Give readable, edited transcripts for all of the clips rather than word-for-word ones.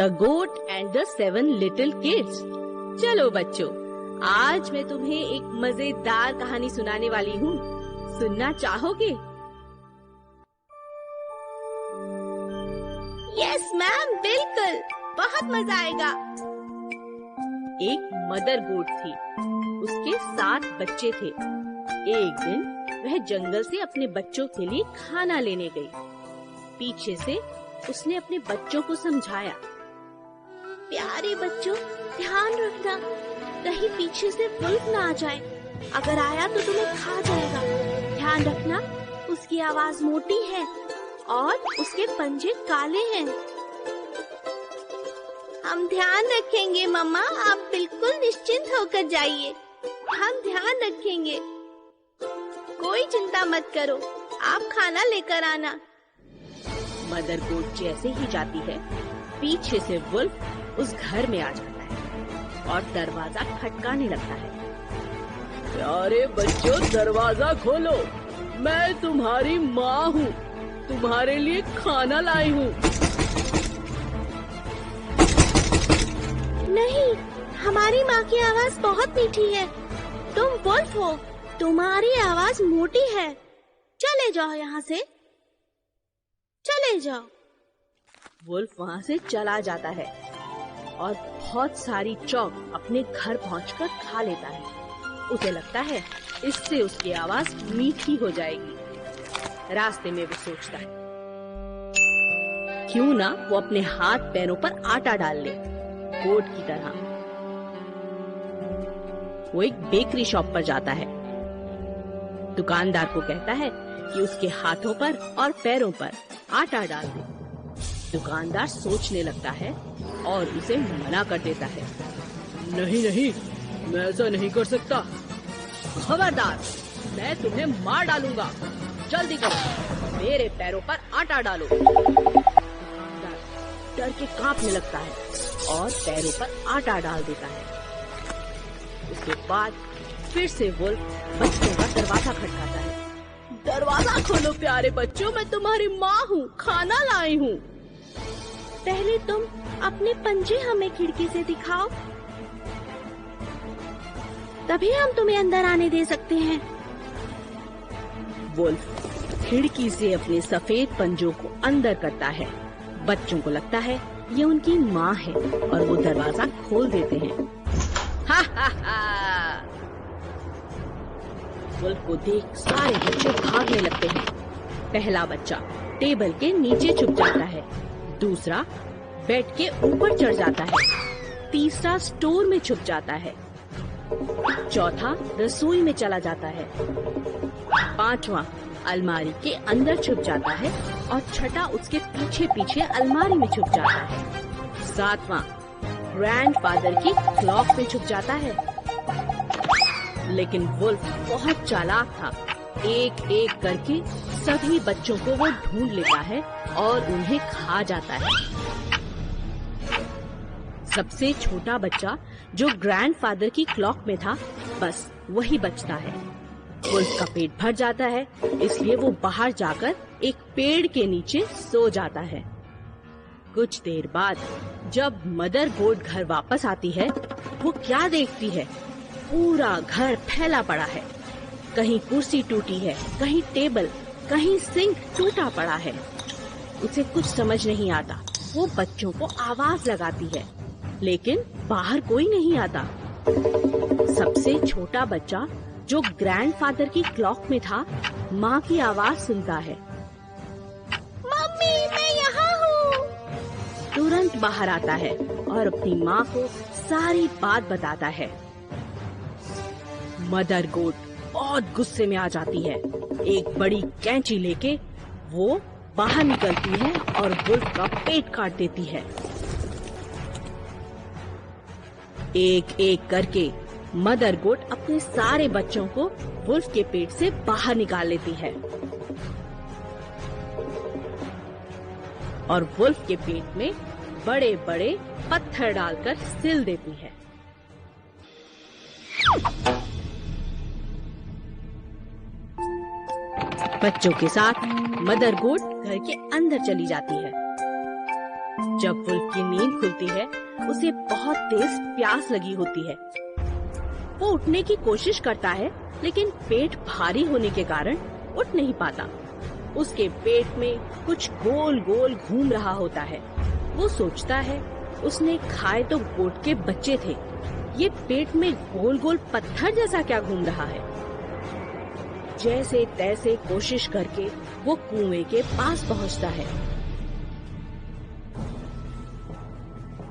The goat and the 7 little kids. चलो बच्चों, आज मैं तुम्हें एक मजेदार कहानी सुनाने वाली हूँ। सुनना चाहोगे? यस मैम, बिल्कुल, बहुत मजा आएगा। एक मदर गोट थी, उसके 7 बच्चे थे। एक दिन वह जंगल से अपने बच्चों के लिए खाना लेने गई। पीछे से उसने अपने बच्चों को समझाया, प्यारे बच्चों, ध्यान रखना, कहीं पीछे से वुल्फ ना आ जाए। अगर आया तो तुम्हें खा जाएगा। ध्यान रखना, उसकी आवाज मोटी है और उसके पंजे काले हैं। हम ध्यान रखेंगे मम्मा, आप बिल्कुल निश्चिंत होकर जाइए। हम ध्यान रखेंगे, कोई चिंता मत करो, आप खाना लेकर आना। मदर गोट जैसे ही जाती है, पीछे से वुल्फ उस घर में आ जाता है और दरवाजा खटकाने लगता है। प्यारे बच्चों, दरवाजा खोलो, मैं तुम्हारी माँ हूँ, तुम्हारे लिए खाना लाई हूँ। नहीं, हमारी माँ की आवाज बहुत मीठी है। तुम वुल्फ हो, तुम्हारी आवाज मोटी है। चले जाओ यहाँ से, चले जाओ। वुल्फ वहाँ से चला जाता है और बहुत सारी चौक अपने घर पहुँचकर खा लेता है। उसे लगता है इससे उसकी आवाज मीठी हो जाएगी। रास्ते में वो सोचता है, क्यों ना वो अपने हाथ पैरों पर आटा डाल ले, गोट की तरह। वो एक बेकरी शॉप पर जाता है। दुकानदार को कहता है कि उसके हाथों पर और पैरों पर आटा डाल दे। दुकानदार सोचने लगता है और उसे मना कर देता है। नहीं नहीं, मैं ऐसा नहीं कर सकता। खबरदार, मैं तुम्हें मार डालूंगा। जल्दी करो, मेरे पैरों पर आटा डालो। दुकानदार डर के कांपने लगता है और पैरों पर आटा डाल देता है। उसके बाद फिर से वुल्फ बच्चों का दरवाजा खटकाता है। दरवाजा खोलो प्यारे बच्चों, मैं तुम्हारी माँ हूँ, खाना लाई हूँ। पहले तुम अपने पंजे हमें खिड़की से दिखाओ, तभी हम तुम्हें अंदर आने दे सकते हैं। वुल्फ खिड़की से अपने सफेद पंजों को अंदर करता है। बच्चों को लगता है ये उनकी माँ है और वो दरवाजा खोल देते हैं। हा हा हा! वुल्फ को देख सारे बच्चे भागने लगते हैं। पहला बच्चा टेबल के नीचे छुप जाता है, दूसरा बेड के ऊपर चढ़ जाता है, तीसरा स्टोर में छुप जाता है, चौथा रसोई में चला जाता है, पांचवा अलमारी के अंदर छुप जाता है और छठा उसके पीछे पीछे अलमारी में छुप जाता है, सातवां ग्रैंडफादर की क्लॉक में छुप जाता है। लेकिन वुल्फ बहुत चालाक था। एक एक करके सभी बच्चों को वो ढूंढ लेता है और उन्हें खा जाता है। सबसे छोटा बच्चा जो ग्रैंडफादर की क्लॉक में था, बस वही बचता है। वुल्फ का पेट भर जाता है, इसलिए वो बाहर जाकर एक पेड़ के नीचे सो जाता है। कुछ देर बाद जब मदर गोट घर वापस आती है, वो क्या देखती है? पूरा घर फैला पड़ा है। कहीं कुर्सी टूटी है, कहीं टेबल, कहीं सिंक टूटा पड़ा है। उसे कुछ समझ नहीं आता। वो बच्चों को आवाज लगाती है, लेकिन बाहर कोई नहीं आता। सबसे छोटा बच्चा जो ग्रैंडफादर की क्लॉक में था, माँ की आवाज सुनता है। मम्मी, मैं यहाँ हूँ। तुरंत बाहर आता है और अपनी माँ को सारी बात बताता है। मदर गोट बहुत गुस्से में आ जाती है। एक बड़ी कैंची लेके वो बाहर निकलती है और वुल्फ का पेट काट देती है। एक एक करके मदर गोट अपने सारे बच्चों को वुल्फ के पेट से बाहर निकाल लेती है और वुल्फ के पेट में बड़े बड़े पत्थर डालकर सिल देती है। बच्चों के साथ मदर गोट घर के अंदर चली जाती है। जब वुल्फ की नींद खुलती है, उसे बहुत तेज प्यास लगी होती है। वो उठने की कोशिश करता है, लेकिन पेट भारी होने के कारण उठ नहीं पाता। उसके पेट में कुछ गोल गोल घूम रहा होता है। वो सोचता है उसने खाए तो गोट के बच्चे थे, ये पेट में गोल गोल पत्थर जैसा क्या घूम रहा है। जैसे तैसे कोशिश करके वो कुएं के पास पहुंचता है,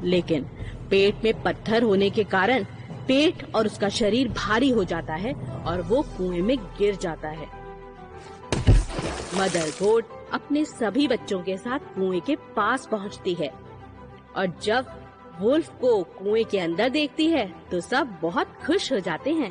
लेकिन पेट में पत्थर होने के कारण पेट और उसका शरीर भारी हो जाता है और वो कुएं में गिर जाता है। मदर गोट अपने सभी बच्चों के साथ कुएं के पास पहुंचती है और जब वुल्फ को कुएं के अंदर देखती है तो सब बहुत खुश हो जाते हैं।